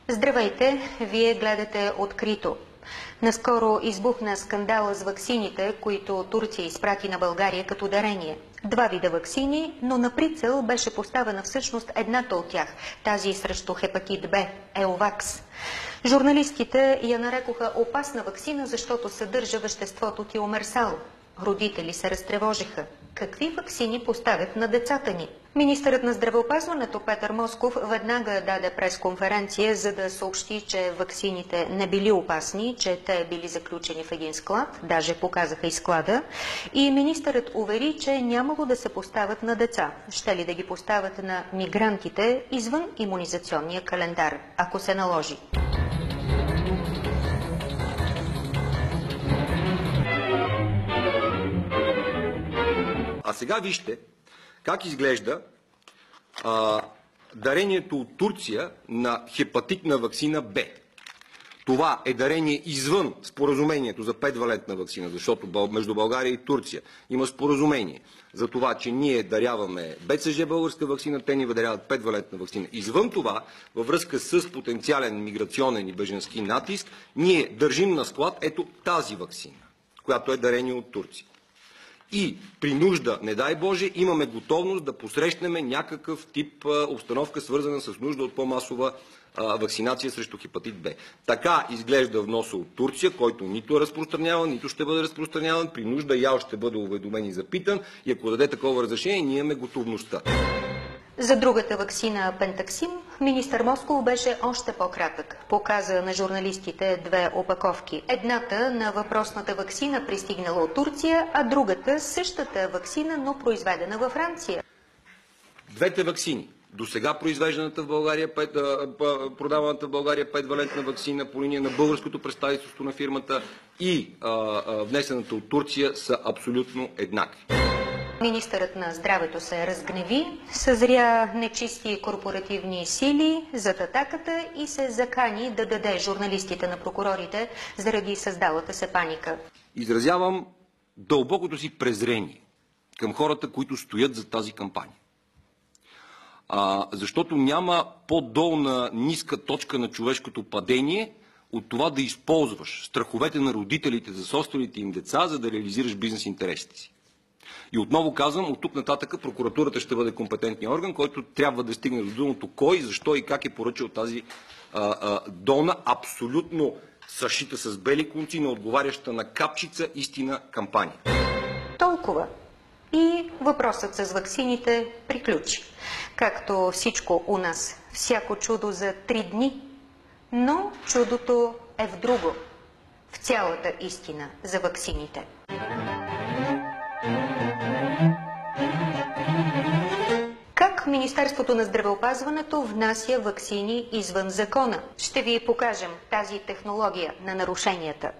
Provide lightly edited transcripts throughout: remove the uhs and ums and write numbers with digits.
Здравейте, вие гледате Открито. Наскоро избухна скандала с ваксините, които Турция изпрати на България като дарение. 2 вида ваксини, но на прицел беше поставена всъщност едната от тях, тази срещу хепатит Б, Елвакс. Журналистите я нарекоха опасна ваксина, защото съдържа веществото тиомерсал. Родители се разтревожиха. Какви ваксини поставят на децата ни? Министърът на здравеопазването Петър Москов веднага даде пресконференция, за да съобщи, че ваксините не били опасни, че те били заключени в един склад, даже показаха и склада. И министърът увери, че нямало да се поставят на деца, ще ли да ги поставят на мигрантите извън имунизационния календар, ако се наложи. А сега вижте как изглежда дарението от Турция на хепатитна ваксина Б. Това е дарение извън споразумението за 5-валентна ваксина, защото между България и Турция има споразумение за това, че ние даряваме БЦЖ българска ваксина, те ни даряват 5-валентна ваксина. Извън това, във връзка с потенциален миграционен и бежански натиск, ние държим на склад ето тази ваксина, която е дарение от Турция. И при нужда, не дай Боже, имаме готовност да посрещнем някакъв тип обстановка, свързана с нужда от по-масова вакцинация срещу хепатит Б. Така изглежда вноса от Турция, който нито е разпространяван, нито ще бъде разпространяван. При нужда ЯО ще бъде уведомен и запитан и ако даде такова разрешение, ние имаме готовността. За другата ваксина Пентаксим, министър Москов беше още по-кратък. Показа на журналистите 2 опаковки. Едната на въпросната ваксина пристигнала от Турция, а другата същата ваксина, но произведена във Франция. Двете ваксини. До сега произвежданата в България, продаваната в България 5-валентна ваксина по линия на българското представителство на фирмата и внесената от Турция са абсолютно еднакви. Министърът на здравето се разгневи, съзря нечисти корпоративни сили зад атаката и се закани да даде журналистите на прокурорите заради създалата се паника. Изразявам дълбокото си презрение към хората, които стоят за тази кампания. Защото няма по-долна ниска точка на човешкото падение от това да използваш страховете на родителите за собствените им деца, за да реализираш бизнес интересите си. И отново казвам, от тук нататък прокуратурата ще бъде компетентният орган, който трябва да стигне до думото кой, защо и как е поръчал тази долна, абсолютно съшита с бели конци, не отговаряща на капчица истина кампания. Толкова. И въпросът с ваксините приключи. Както всичко у нас, всяко чудо за 3 дни, но чудото е в друго, в цялата истина за ваксините. Как Министерството на здравеопазването внася ваксини извън закона? Ще ви покажем тази технология на нарушенията.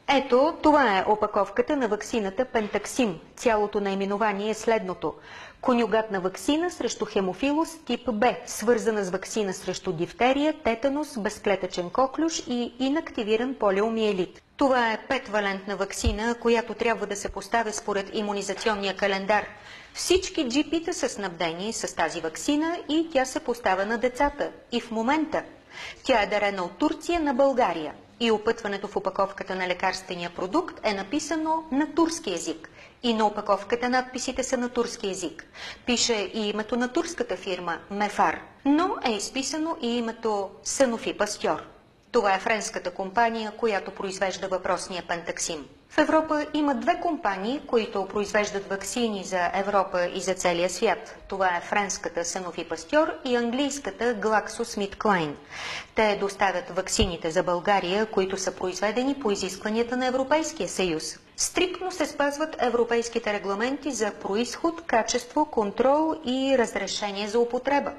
Ето, това е опаковката на ваксината Пентаксим. Цялото наименование е следното. Конюгатна ваксина срещу хемофилус тип Б, свързана с ваксина срещу дифтерия, тетанус, безклетъчен коклюш и инактивиран полиомиелит. Това е 5-валентна ваксина, която трябва да се поставя според имунизационния календар. Всички джипита са снабдени с тази ваксина и тя се поставя на децата. И в момента тя е дарена от Турция на България. И опътването в опаковката на лекарствения продукт е написано на турски език. И на опаковката надписите са на турски език. Пише и името на турската фирма Мефар, но е изписано и името Sanofi Pasteur. Това е френската компания, която произвежда въпросния Пентаксим. В Европа има 2 компании, които произвеждат ваксини за Европа и за целия свят. Това е френската Sanofi Pasteur и английската GlaxoSmithKline. Те доставят ваксините за България, които са произведени по изискванията на Европейския съюз. Стриктно се спазват европейските регламенти за происход, качество, контрол и разрешение за употреба.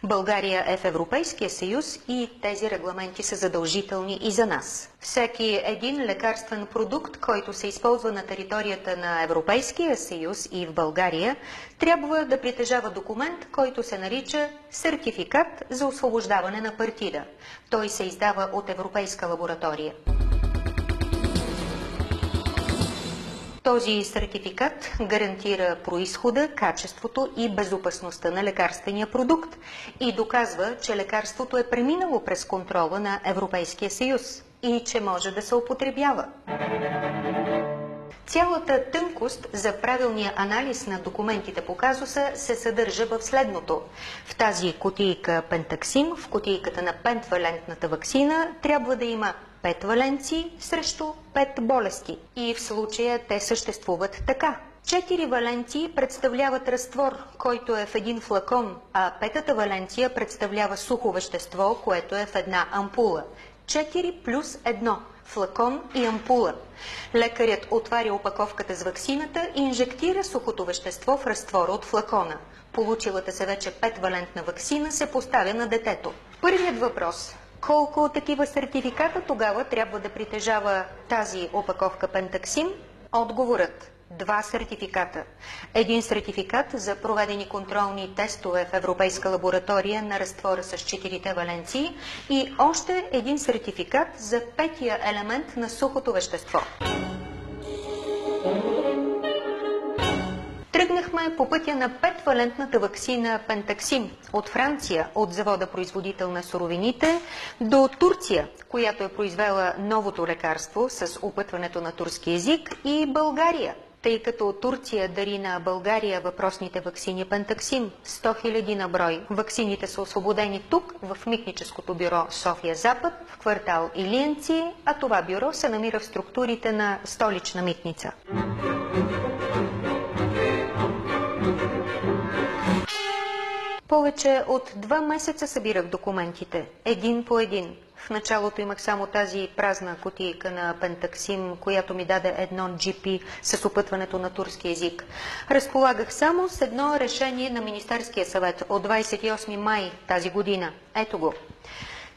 България е в Европейския съюз и тези регламенти са задължителни и за нас. Всеки един лекарствен продукт, който се използва на територията на Европейския съюз и в България, трябва да притежава документ, който се нарича сертификат за освобождаване на партида. Той се издава от Европейска лаборатория. Този сертификат гарантира происхода, качеството и безопасността на лекарствения продукт и доказва, че лекарството е преминало през контрола на Европейския съюз и че може да се употребява. Цялата тънкост за правилния анализ на документите по казуса се съдържа в следното. В тази кутийка Пентаксим, в кутийката на пентвалентната ваксина, трябва да има 5 валенции срещу 5 болести. И в случая те съществуват така. 4 валенции представляват разтвор, който е в един флакон, а 5-та валенция представлява сухо вещество, което е в една ампула. 4 плюс 1. Флакон и ампула. Лекарят отваря опаковката с ваксината и инжектира сухото вещество в разтвора от флакона. Получилата се вече 5-валентна ваксина се поставя на детето. Първият въпрос. Колко такива сертификата тогава трябва да притежава тази опаковка Пентаксим? Отговорът. 2 сертификата. Един сертификат за проведени контролни тестове в Европейска лаборатория на разтвора с 4-те валенции и още един сертификат за 5-тия елемент на сухото вещество. Тръгнахме по пътя на 5-валентната ваксина Пентаксим от Франция, от завода производител на суровините, до Турция, която е произвела новото лекарство с опътването на турски език, и България, тъй като Турция дари на България въпросните ваксини Пентаксим, 100 000 на брой. Ваксините са освободени тук, в митническото бюро София-Запад, в квартал Илиенци, а това бюро се намира в структурите на Столична митница. Повече от 2 месеца събирах документите, един по един. В началото имах само тази празна кутийка на Пентаксим, която ми даде едно GP с опътването на турски език. Разполагах само с едно решение на Министерския съвет от 28 май тази година. Ето го.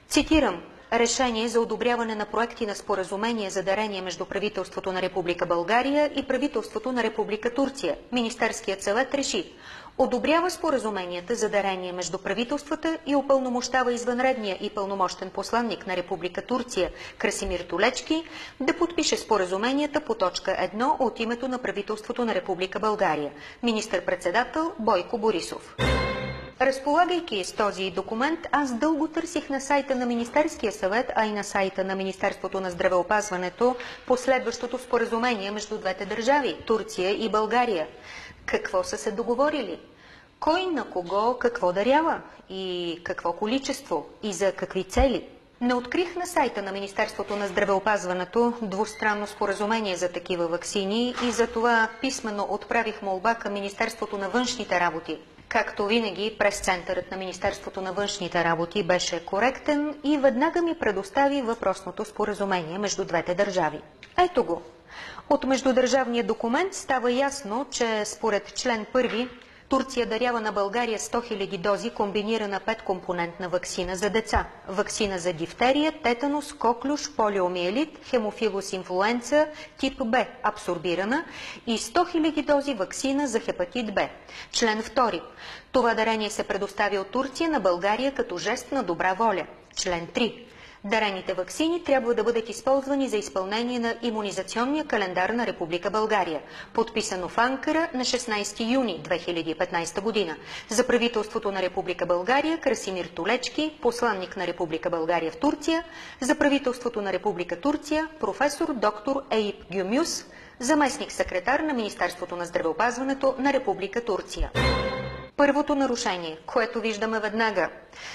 Цитирам. Решение за одобряване на проекти на споразумение за дарение между правителството на Република България и правителството на Република Турция. Министерският съвет реши: одобрява споразуменията за дарение между правителствата и упълномощава извънредния и пълномощен посланник на Република Турция Красимир Толечки да подпише споразуменията по точка 1 от името на правителството на Република България. Министър-председател Бойко Борисов. Разполагайки с този документ, аз дълго търсих на сайта на Министерския съвет, а и на сайта на Министерството на здравеопазването последващото споразумение между двете държави – Турция и България. Какво са се договорили? Кой на кого какво дарява? И какво количество? И за какви цели? Не открих на сайта на Министерството на здравеопазването двустранно споразумение за такива ваксини и за това писмено отправих молба към Министерството на външните работи. Както винаги, пресцентърът на Министерството на външните работи беше коректен и веднага ми предостави въпросното споразумение между двете държави. Ето го. От междудържавния документ става ясно, че според член 1 Турция дарява на България 100 000 дози комбинирана 5-компонентна ваксина за деца. Ваксина за дифтерия, тетанус, коклюш, полиомиелит, хемофилус инфлуенца, тип Б, абсорбирана, и 100 000 дози ваксина за хепатит Б. Член 2. Това дарение се предоставя от Турция на България като жест на добра воля. Член 3. Дарените ваксини трябва да бъдат използвани за изпълнение на имунизационния календар на Република България, подписано в Анкара на 16 юни 2015 година. За правителството на Република България Красимир Толечки, посланник на Република България в Турция, за правителството на Република Турция професор доктор Ейп Гюмюс, заместник секретар на Министерството на здравеопазването на Република Турция. Първото нарушение, което виждаме веднага.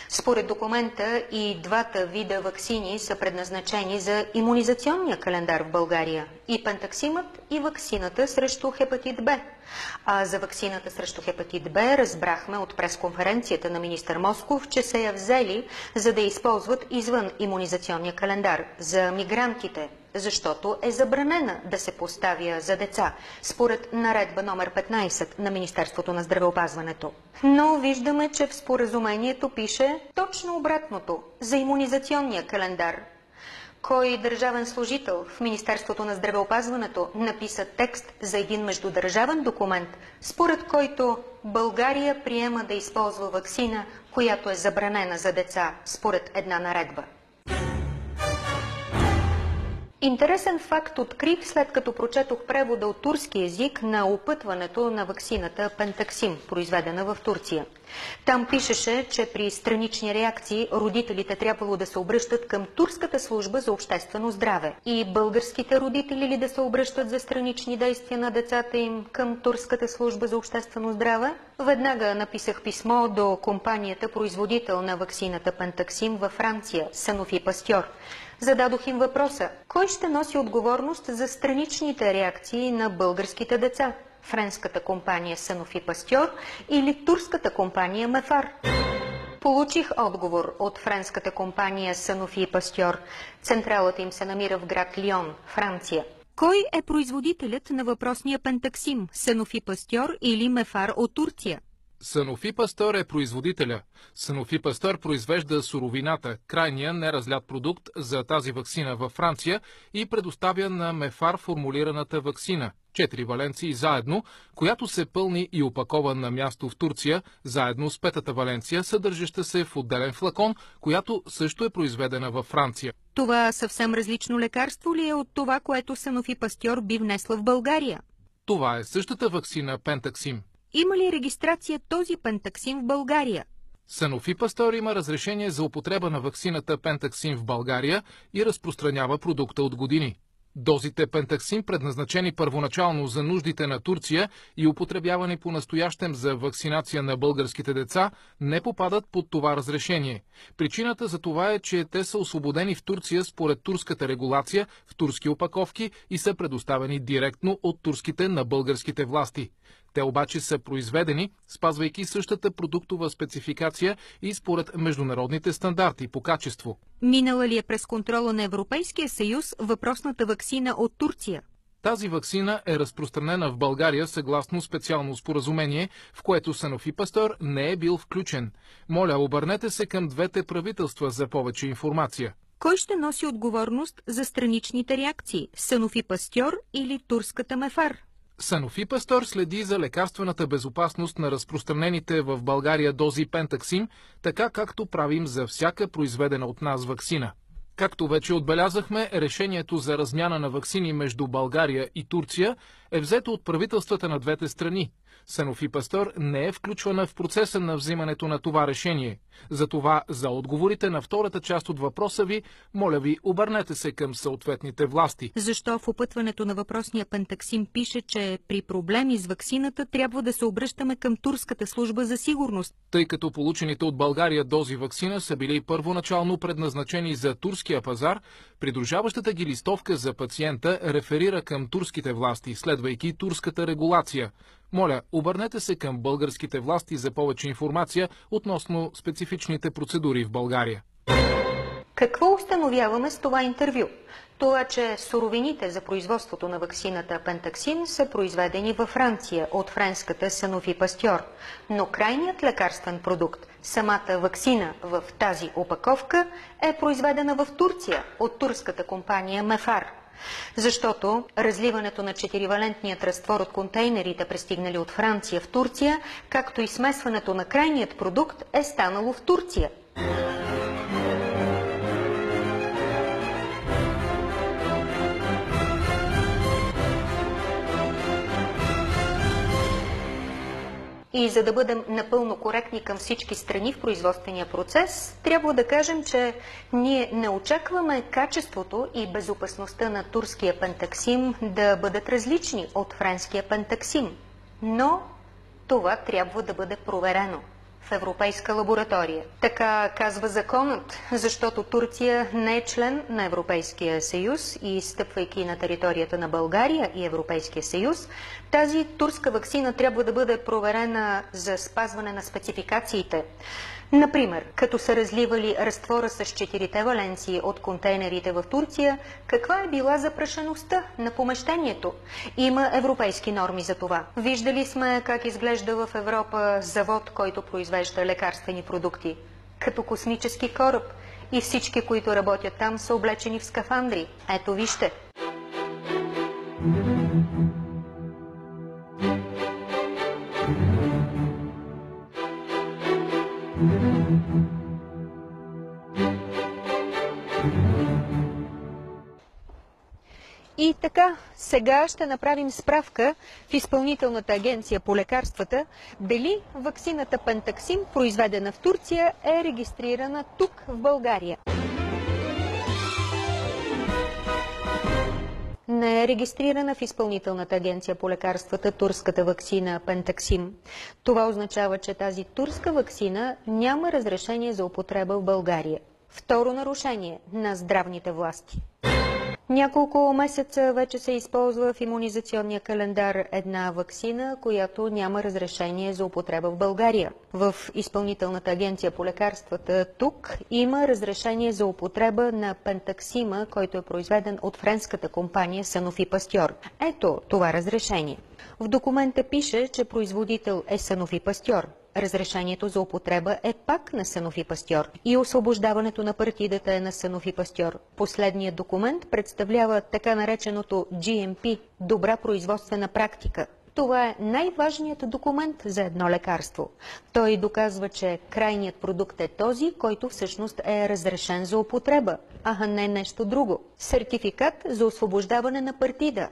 Според документа и двата вида ваксини са предназначени за имунизационния календар в България. И пентаксимът, и ваксината срещу хепатит Б. А за ваксината срещу хепатит Б разбрахме от пресконференцията на министър Москов, че са я взели, за да я използват извън имунизационния календар, за мигрантите. защото е забранена да се поставя за деца, според наредба номер 15 на Министерството на здравеопазването. Но виждаме, че в споразумението пише точно обратното за имунизационния календар. Кой държавен служител в Министерството на здравеопазването написа текст за един междудържавен документ, според който България приема да използва ваксина, която е забранена за деца, според една наредба? Интересен факт открих, след като прочетох превода от турски език на опътването на ваксината Пентаксим, произведена в Турция. Там пишеше, че при странични реакции родителите трябвало да се обръщат към турската служба за обществено здраве. И българските родители ли да се обръщат за странични действия на децата им към турската служба за обществено здраве? Веднага написах писмо до компанията производител на ваксината Пентаксим във Франция, Sanofi Pasteur. Зададох им въпроса: кой ще носи отговорност за страничните реакции на българските деца? Френската компания Sanofi Pasteur или турската компания Мефар? Получих отговор от френската компания Sanofi Pasteur. Централата им се намира в град Лион, Франция. Кой е производителят на въпросния Пентаксим? Sanofi Pasteur или Мефар от Турция? Sanofi Pasteur е производителя. Sanofi Pasteur произвежда суровината, крайния неразлят продукт за тази ваксина във Франция и предоставя на Мефар формулираната ваксина, 4 валенции заедно, която се пълни и опакова на място в Турция, заедно с петата валенция, съдържаща се в отделен флакон, която също е произведена във Франция. Това съвсем различно лекарство ли е от това, което Sanofi Pasteur би внесла в България? Това е същата ваксина Пентаксим. Има ли регистрация този Пентаксим в България? Sanofi Pasteur има разрешение за употреба на ваксината Пентаксим в България и разпространява продукта от години. Дозите Пентаксим, предназначени първоначално за нуждите на Турция и употребявани по-настоящем за вакцинация на българските деца, не попадат под това разрешение. Причината за това е, че те са освободени в Турция според турската регулация в турски опаковки и са предоставени директно от турските на българските власти. Те обаче са произведени, спазвайки същата продуктова спецификация и според международните стандарти по качество. Минала ли е през контрола на Европейския съюз въпросната ваксина от Турция? Тази ваксина е разпространена в България съгласно специално споразумение, в което Sanofi Pasteur не е бил включен. Моля, обърнете се към двете правителства за повече информация. Кой ще носи отговорност за страничните реакции? Sanofi Pasteur или турската Мефар? Sanofi Pasteur следи за лекарствената безопасност на разпространените в България дози Пентаксим, така както правим за всяка произведена от нас ваксина. Както вече отбелязахме, решението за размяна на ваксини между България и Турция е взето от правителствата на двете страни. Sanofi Pasteur не е включвана в процеса на взимането на това решение. Затова за отговорите на втората част от въпроса ви, моля ви, обърнете се към съответните власти. Защо в опътването на въпросния Пентаксим пише, че при проблеми с ваксината трябва да се обръщаме към турската служба за сигурност? Тъй като получените от България дози ваксина са били първоначално предназначени за турския пазар, придружаващата ги листовка за пациента реферира към турските власти, следвайки турската регулация. Моля, обърнете се към българските власти за повече информация относно специфичните процедури в България. Какво установяваме с това интервю? Това, че суровините за производството на ваксината Пентаксим са произведени във Франция от френската Sanofi Pasteur, но крайният лекарствен продукт, самата ваксина в тази опаковка, е произведена в Турция от турската компания Мефар. Защото разливането на 4-валентният разтвор от контейнерите, пристигнали от Франция в Турция, както и смесването на крайният продукт, е станало в Турция. И за да бъдем напълно коректни към всички страни в производствения процес, трябва да кажем, че ние не очакваме качеството и безопасността на турския Пентаксим да бъдат различни от френския Пентаксим. Но това трябва да бъде проверено в европейска лаборатория. Така казва законът, защото Турция не е член на Европейския съюз и стъпвайки на територията на България и Европейския съюз, тази турска ваксина трябва да бъде проверена за спазване на спецификациите. Например, като са разливали разтвора с 4 валенции от контейнерите в Турция, каква е била запрашеността на помещението? Има европейски норми за това. Виждали сме как изглежда в Европа завод, който произвежда лекарствени продукти. Като космически кораб. И всички, които работят там, са облечени в скафандри. Ето вижте. И така, сега ще направим справка в Изпълнителната агенция по лекарствата, дали ваксината Пентаксим, произведена в Турция, е регистрирана тук, в България. Не е регистрирана в Изпълнителната агенция по лекарствата турската ваксина Пентаксим. Това означава, че тази турска ваксина няма разрешение за употреба в България. Второ нарушение на здравните власти. Няколко месеца вече се използва в имунизационния календар една ваксина, която няма разрешение за употреба в България. В Изпълнителната агенция по лекарствата тук има разрешение за употреба на Пентаксима, който е произведен от френската компания Sanofi Pasteur. Ето това разрешение. В документа пише, че производител е Sanofi Pasteur. Разрешението за употреба е пак на Sanofi Pasteur и освобождаването на партидата е на Sanofi Pasteur. Последният документ представлява така нареченото GMP – добра производствена практика. Това е най-важният документ за едно лекарство. Той доказва, че крайният продукт е този, който всъщност е разрешен за употреба, а не нещо друго. Сертификат за освобождаване на партида.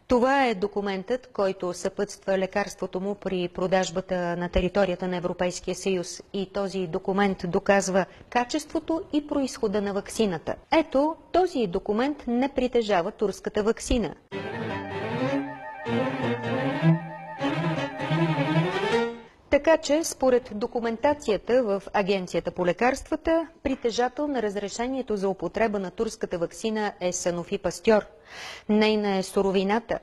Това е документът, който съпътства лекарството му при продажбата на територията на Европейския съюз. И този документ доказва качеството и произхода на ваксината. Ето, този документ не притежава турската ваксина. Така че, според документацията в Агенцията по лекарствата, притежател на разрешението за употреба на турската ваксина е Sanofi Pasteur. Нейна е суровината,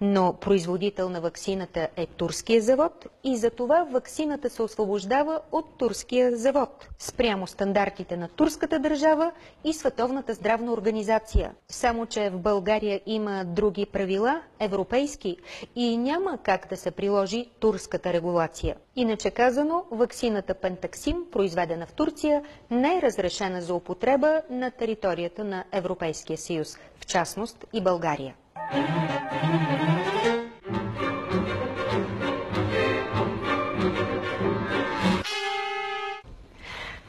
но производител на ваксината е турския завод и затова ваксината се освобождава от турския завод, спрямо стандартите на турската държава и Световната здравна организация. Само че в България има други правила, европейски, и няма как да се приложи турската регулация. Иначе казано, ваксината Пентаксим, произведена в Турция, не е разрешена за употреба на територията на Европейския съюз, в частност и България.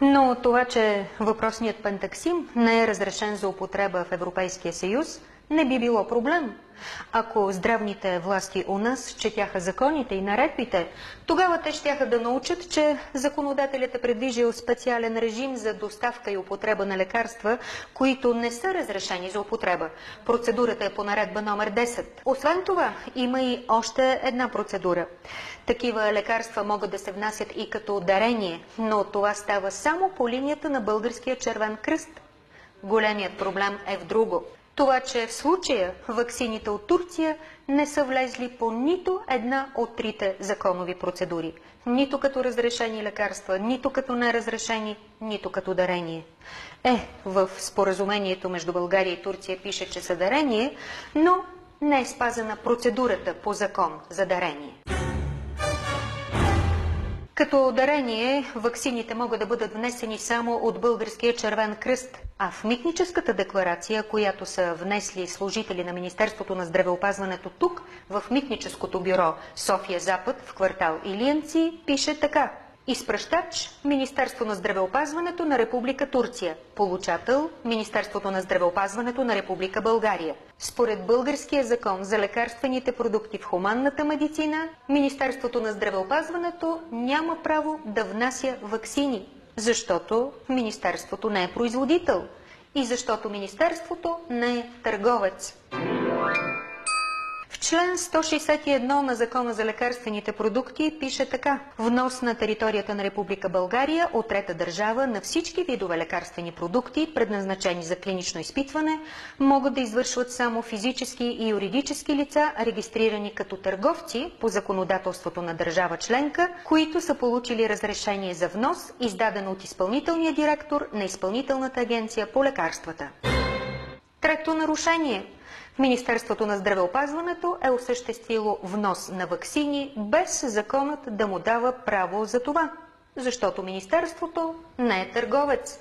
Но това, че въпросният Пентаксим не е разрешен за употреба в Европейския съюз, не би било проблем. Ако здравните власти у нас четяха законите и наредбите, тогава те щяха да научат, че законодателят е предвижил специален режим за доставка и употреба на лекарства, които не са разрешени за употреба. Процедурата е по наредба номер 10. Освен това, има и още една процедура. Такива лекарства могат да се внасят и като дарение, но това става само по линията на Българския червен кръст. Големият проблем е в друго. Това, че в случая ваксините от Турция не са влезли по нито една от трите законови процедури. Нито като разрешени лекарства, нито като неразрешени, нито като дарение. В споразумението между България и Турция пише, че са дарение, но не е спазена процедурата по закон за дарение. Като дарение, ваксините могат да бъдат внесени само от Българския червен кръст, а в митническата декларация, която са внесли служители на Министерството на здравеопазването тук, в митническото бюро София-Запад, в квартал Илиянци, пише така: изпращач – Министерство на здравеопазването на Република Турция. Получател – Министерството на здравеопазването на Република България. Според българския закон за лекарствените продукти в хуманната медицина, Министерството на здравеопазването няма право да внася ваксини, защото Министерството не е производител и защото Министерството не е търговец. В член 161 на Закона за лекарствените продукти пише така: внос на територията на Република България от трета държава на всички видове лекарствени продукти, предназначени за клинично изпитване, могат да извършват само физически и юридически лица, регистрирани като търговци по законодателството на държава членка, които са получили разрешение за внос, издадено от изпълнителния директор на Изпълнителната агенция по лекарствата. Трето нарушение. Министерството на здравеопазването е осъществило внос на ваксини без законът да му дава право за това, защото Министерството не е търговец.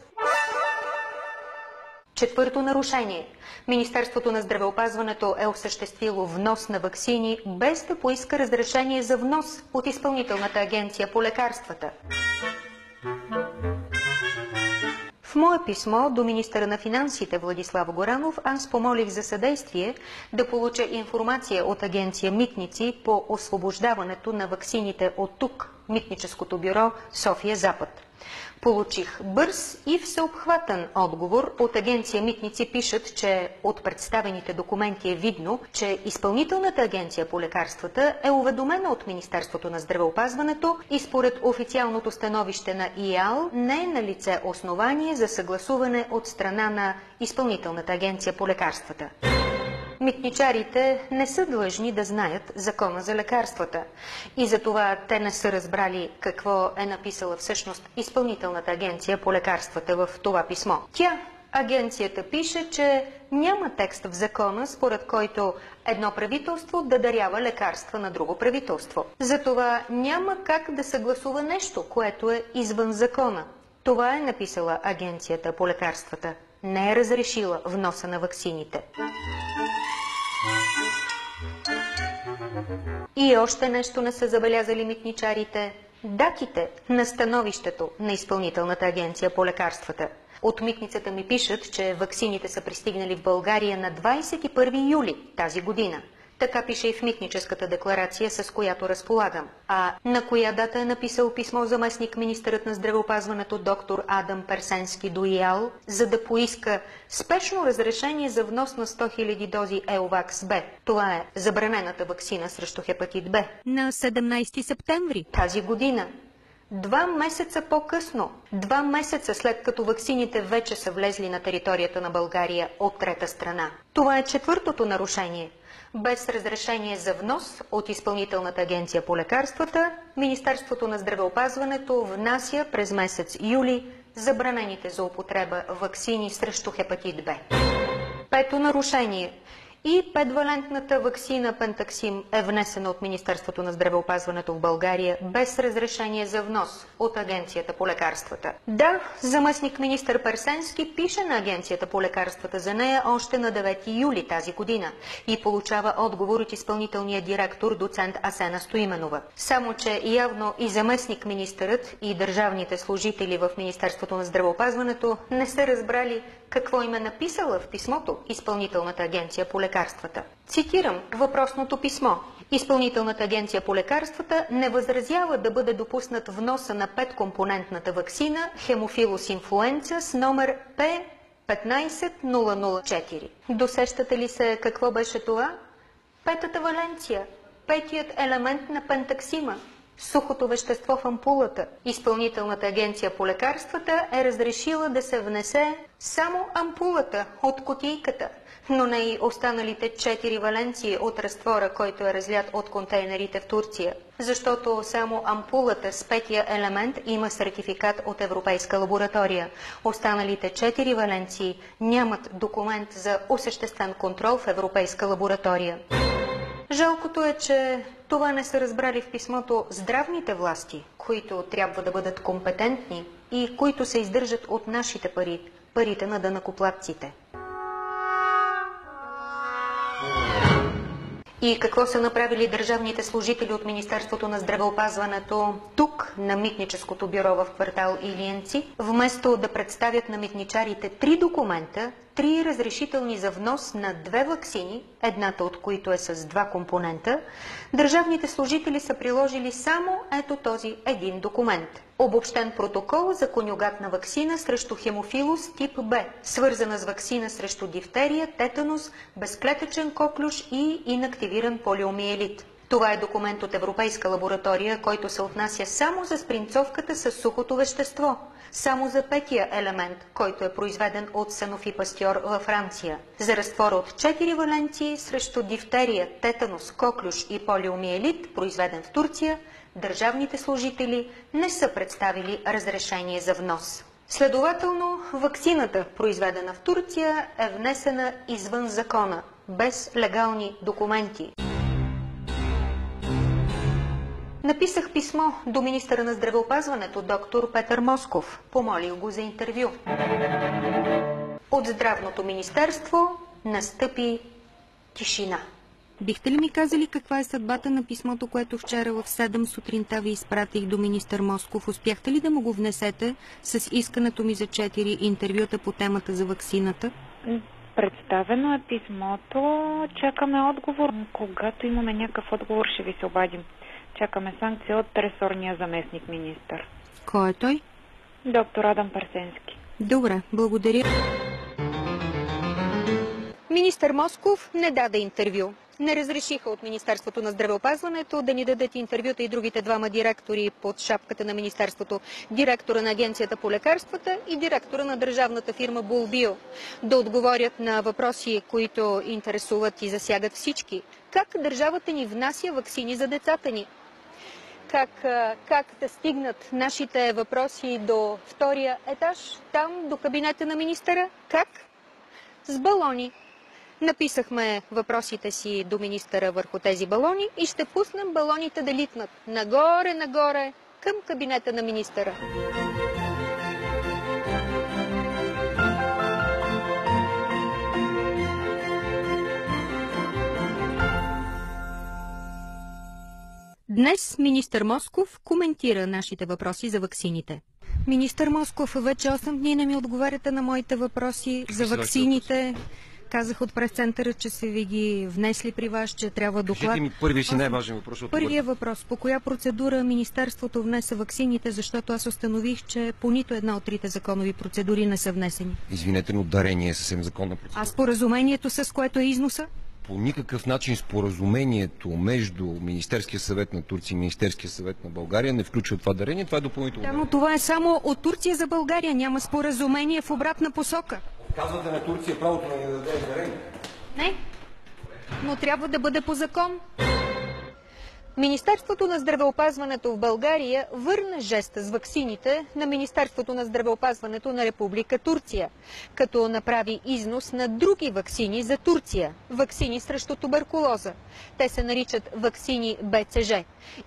Четвърто нарушение. Министерството на здравеопазването е осъществило внос на ваксини без да поиска разрешение за внос от Изпълнителната агенция по лекарствата. В мое писмо до министъра на финансите Владислав Горанов аз помолих за съдействие да получа информация от агенция Митници по освобождаването на ваксините от ТУК, Митническото бюро София-Запад. Получих бърз и всеобхватен отговор. От агенция Митници пишат, че от представените документи е видно, че Изпълнителната агенция по лекарствата е уведомена от Министерството на здравеопазването и според официалното становище на ИАЛ не е налице основание за съгласуване от страна на Изпълнителната агенция по лекарствата. Митничарите не са длъжни да знаят Закона за лекарствата и затова те не са разбрали какво е написала всъщност Изпълнителната агенция по лекарствата в това писмо. Агенцията пише, че няма текст в закона, според който едно правителство да дарява лекарства на друго правителство. Затова няма как да съгласува нещо, което е извън закона. Това е написала агенцията по лекарствата. Не е разрешила вноса на ваксините. И още нещо не са забелязали митничарите – датите на становището на Изпълнителната агенция по лекарствата. От митницата ми пишат, че ваксините са пристигнали в България на 21 юли тази година. Така пише и в митническата декларация, с която разполагам. А на коя дата е написал писмо заместник министърът на здравеопазването доктор Адам Персенски до ИАЛ, за да поиска спешно разрешение за внос на 100 000 дози Еувакс Б. Това е забранената ваксина срещу хепатит Б. На 17 септември тази година. 2 месеца по-късно, 2 месеца след като ваксините вече са влезли на територията на България от трета страна. Това е четвъртото нарушение. Без разрешение за внос от Изпълнителната агенция по лекарствата, Министерството на здравеопазването внася през месец юли забранените за употреба ваксини срещу хепатит Б. Пето нарушение. И 5-валентната ваксина Пентаксим е внесена от Министерството на здравеопазването в България без разрешение за внос от Агенцията по лекарствата. Да, заместник министър Персенски пише на Агенцията по лекарствата за нея още на 9 юли тази година и получава отговор от изпълнителния директор доцент Асена Стоименова. Само че явно и заместник министърът и държавните служители в Министерството на здравеопазването не са разбрали какво им е написала в писмото Изпълнителната агенция по лекарствата. Цитирам въпросното писмо. Изпълнителната агенция по лекарствата не възразява да бъде допуснат вноса на 5-компонентната ваксина Хемофилус инфлуенца с номер П15004. Досещате ли се какво беше това? Петата валенция, петият елемент на пентаксима. Сухото вещество в ампулата. Изпълнителната агенция по лекарствата е разрешила да се внесе само ампулата от кутийката, но не и останалите 4 валенции от разтвора, който е разлят от контейнерите в Турция. Защото само ампулата с петия елемент има сертификат от европейска лаборатория. Останалите 4 валенции нямат документ за осъществен контрол в европейска лаборатория. Жалкото е, че това не са разбрали в писмото здравните власти, които трябва да бъдат компетентни и които се издържат от нашите пари, парите на данъкоплатците. И какво са направили държавните служители от Министерството на здравеопазването тук, на Митническото бюро в квартал Илиянци? Вместо да представят на митничарите 3 документа, 3 разрешителни за внос на 2 ваксини, едната от които е с 2 компонента, държавните служители са приложили само ето този един документ. Обобщен протокол за конюгатна ваксина срещу хемофилус тип Б, свързана с ваксина срещу дифтерия, тетанус, безклетъчен коклюш и инактивиран полиомиелит. Това е документ от европейска лаборатория, който се отнася само за спринцовката с сухото вещество, само за 5-я елемент, който е произведен от Sanofi Pasteur във Франция. За разтвора от 4 валенции срещу дифтерия, тетанус, коклюш и полиомиелит, произведен в Турция, държавните служители не са представили разрешение за внос. Следователно, ваксината, произведена в Турция, е внесена извън закона, без легални документи. Написах писмо до министъра на здравеопазването, доктор Петър Москов. Помолих го за интервю. От Здравното министерство настъпи тишина. Бихте ли ми казали каква е съдбата на писмото, което вчера в 7 сутринта ви изпратих до министър Москов? Успяхте ли да му го внесете с искането ми за 4 интервюта по темата за ваксината? Представено е писмото. Чакаме отговор. Когато имаме някакъв отговор, ще ви се обадим. Чакаме санкция от ресорния заместник министър. Кой е той? Доктор Адам Парсенски. Добре, благодаря. Министър Москов не даде интервю. Не разрешиха от Министерството на здравеопазването да ни дадат интервюта и другите двама директори под шапката на Министерството. Директора на Агенцията по лекарствата и директора на държавната фирма Булбио. Да отговорят на въпроси, които интересуват и засягат всички. Как държавата ни внася ваксини за децата ни? Как да стигнат нашите въпроси до втория етаж, там до кабинета на министъра? Как? С балони. Написахме въпросите си до министъра върху тези балони и ще пуснем балоните да литнат нагоре към кабинета на министъра. Днес министър Москов коментира нашите въпроси за ваксините. Министър Москов, вече 8 дни не ми отговаряте на моите въпроси за ваксините. Казах от прес-центъра, че са ви ги внесли при вас, че трябва доклад. Кажете ми първият си най-важен въпрос. Първият въпрос. По коя процедура Министерството внесе ваксините, защото аз установих, че по нито една от 3 законови процедури не са внесени. Извинете, но дарение е съвсем законна процедура. А споразумението, с което е износа? По никакъв начин споразумението между Министерския съвет на Турция и Министерския съвет на България не включва това дарение. Това е допълнително. Да, но това е само от Турция за България. Няма споразумение в обратна посока. Казвате на Турция правото да ни даде дарение? Не, но трябва да бъде по закон. Министерството на здравеопазването в България върна жеста с ваксините на Министерството на здравеопазването на Република Турция, като направи износ на други ваксини за Турция, ваксини срещу туберкулоза. Те се наричат ваксини БЦЖ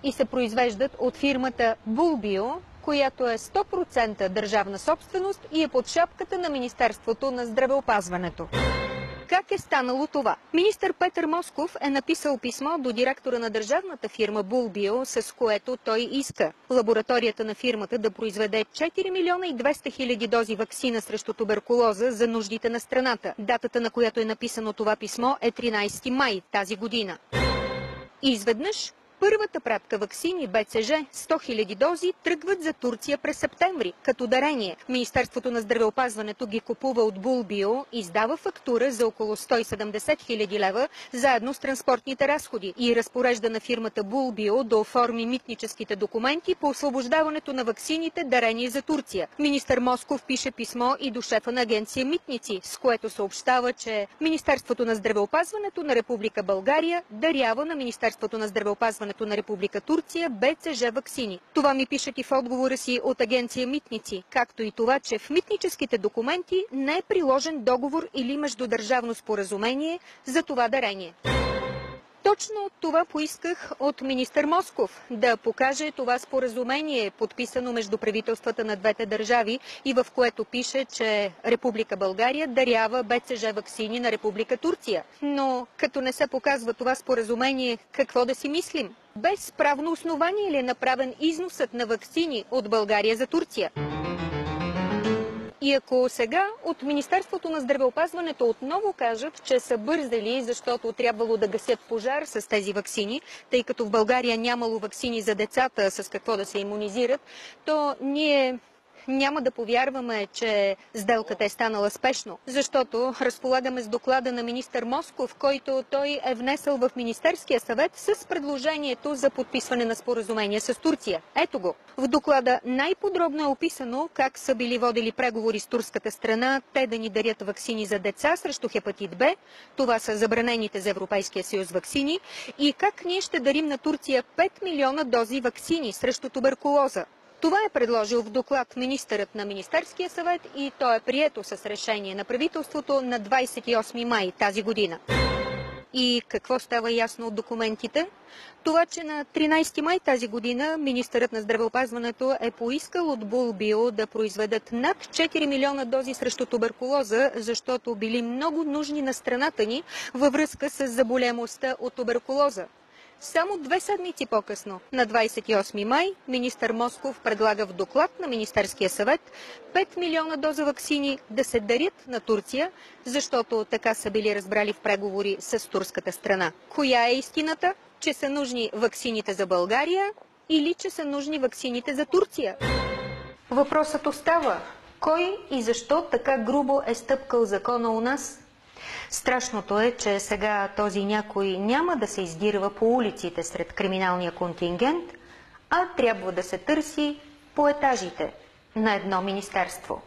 и се произвеждат от фирмата Булбио, която е 100% държавна собственост и е под шапката на Министерството на здравеопазването. Как е станало това? Министър Петър Москов е написал писмо до директора на държавната фирма Булбио, с което той иска лабораторията на фирмата да произведе 4 милиона и 200 хиляди дози ваксина срещу туберкулоза за нуждите на страната. Датата, на която е написано това писмо, е 13 май тази година. И изведнъж първата пратка ваксини БЦЖ 100 000 дози тръгват за Турция през септември, като дарение. Министерството на здравеопазването ги купува от Булбио, издава фактура за около 170 000 лева, заедно с транспортните разходи и разпорежда на фирмата Булбио да оформи митническите документи по освобождаването на ваксините дарение за Турция. Министър Москов пише писмо и до шефа на агенция Митници, с което съобщава, че Министерството на здравеопазването на Република България дарява на Министерството на здравеопазването на Република Турция БЦЖ ваксини. Това ми пишат и в отговора си от агенция Митници, както и това, че в митническите документи не е приложен договор или междудържавно споразумение за това дарение. Точно това поисках от министър Москов, да покаже това споразумение, подписано между правителствата на двете държави и в което пише, че Република България дарява БЦЖ ваксини на Република Турция. Но като не се показва това споразумение, какво да си мислим? Без правно основание ли е направен износът на ваксини от България за Турция? И ако сега от Министерството на здравеопазването отново кажат, че са бързали, защото трябвало да гасят пожар с тези ваксини, тъй като в България нямало ваксини за децата с какво да се имунизират, то ние няма да повярваме, че сделката е станала спешно, защото разполагаме с доклада на министър Москов, който той е внесъл в Министерския съвет с предложението за подписване на споразумение с Турция. Ето го. В доклада най-подробно е описано как са били водили преговори с турската страна, те да ни дарят ваксини за деца срещу хепатит Б, това са забранените за Европейския съюз ваксини, и как ние ще дарим на Турция 5 милиона дози ваксини срещу туберкулоза. Това е предложил в доклад министърът на Министерския съвет и то е прието с решение на правителството на 28 май тази година. И какво става ясно от документите? Това, че на 13 май тази година министърът на здравеопазването е поискал от Булбио да произведат над 4 милиона дози срещу туберкулоза, защото били много нужни на страната ни във връзка с заболемостта от туберкулоза. Само 2 седмици по-късно, на 28 май, министър Москов предлага в доклад на Министерския съвет 5 милиона доза ваксини да се дарят на Турция, защото така са били разбрали в преговори с турската страна. Коя е истината? Че са нужни ваксините за България или че са нужни ваксините за Турция? Въпросът остава. Кой и защо така грубо е стъпкал закона у нас? Страшното е, че сега този някой няма да се издирва по улиците сред криминалния контингент, а трябва да се търси по етажите на едно министерство.